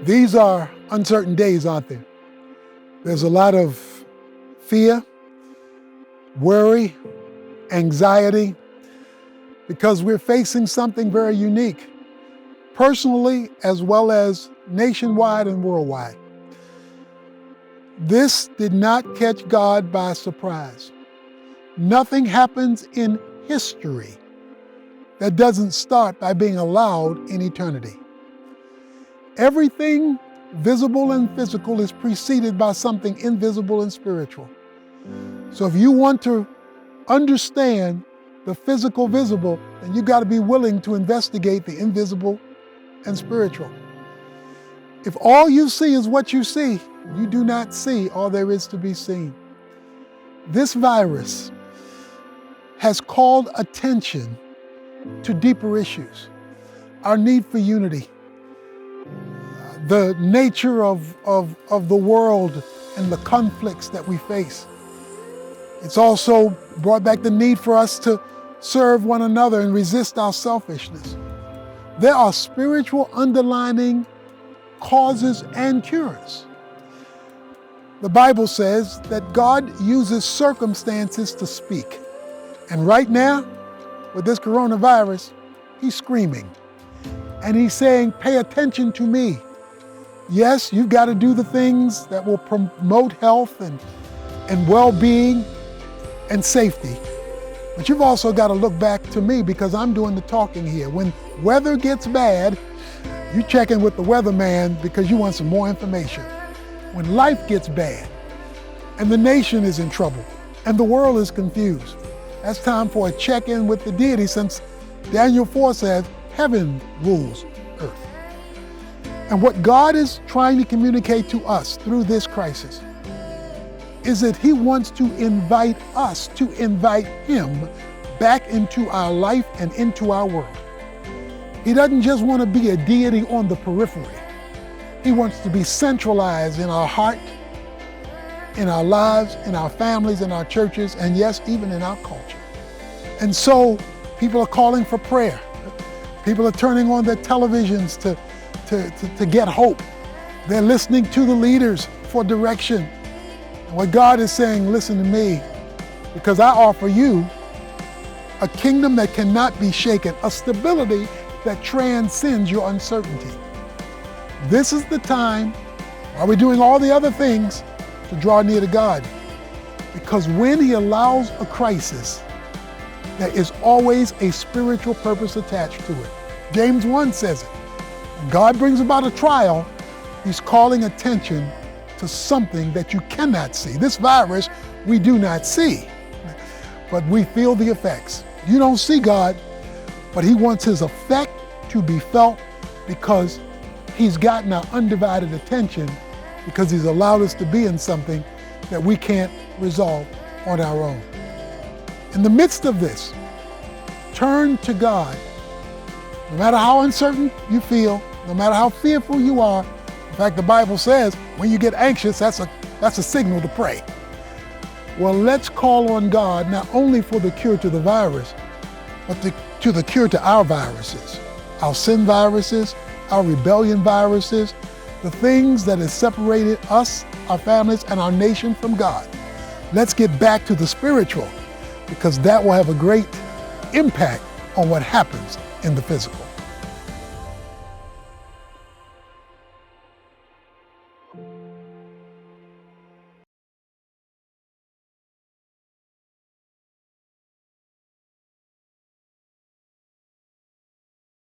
These are uncertain days, aren't they? There's a lot of fear, worry, anxiety, because we're facing something very unique, personally as well as nationwide and worldwide. This did not catch God by surprise. Nothing happens in history that doesn't start by being allowed in eternity. Everything visible and physical is preceded by something invisible and spiritual. So if you want to understand the physical visible, then you got to be willing to investigate the invisible and spiritual. If all you see is what you see, you do not see all there is to be seen. This virus has called attention to deeper issues, our need for unity, the nature of the world and the conflicts that we face. It's also brought back the need for us to serve one another and resist our selfishness. There are spiritual underlying causes and cures. The Bible says that God uses circumstances to speak. And right now, with this coronavirus, he's screaming. And he's saying, pay attention to me. Yes, you've got to do the things that will promote health and well-being and safety. But you've also got to look back to me because I'm doing the talking here. When weather gets bad, you check in with the weatherman because you want some more information. When life gets bad and the nation is in trouble and the world is confused, that's time for a check-in with the deity, since Daniel 4 says, heaven rules earth. And what God is trying to communicate to us through this crisis is that he wants to invite us to invite him back into our life and into our world. He doesn't just want to be a deity on the periphery. He wants to be centralized in our heart, in our lives, in our families, in our churches, and yes, even in our culture. And so people are calling for prayer. People are turning on their televisions to get hope. They're listening to the leaders for direction. And what God is saying, listen to me, because I offer you a kingdom that cannot be shaken, a stability that transcends your uncertainty. This is the time, while we're doing all the other things, to draw near to God. Because when he allows a crisis, there is always a spiritual purpose attached to it. James 1 says it. When God brings about a trial, he's calling attention to something that you cannot see. This virus we do not see, but we feel the effects. You don't see God, but he wants his effect to be felt because he's gotten our undivided attention, because he's allowed us to be in something that we can't resolve on our own. In the midst of this, turn to God. No matter how uncertain you feel, no matter how fearful you are. In fact, the Bible says when you get anxious, that's a signal to pray. Well, let's call on God not only for the cure to the virus, but to the cure to our viruses, our sin viruses, our rebellion viruses, the things that have separated us, our families, and our nation from God. Let's get back to the spiritual, because that will have a great impact on what happens in the physical.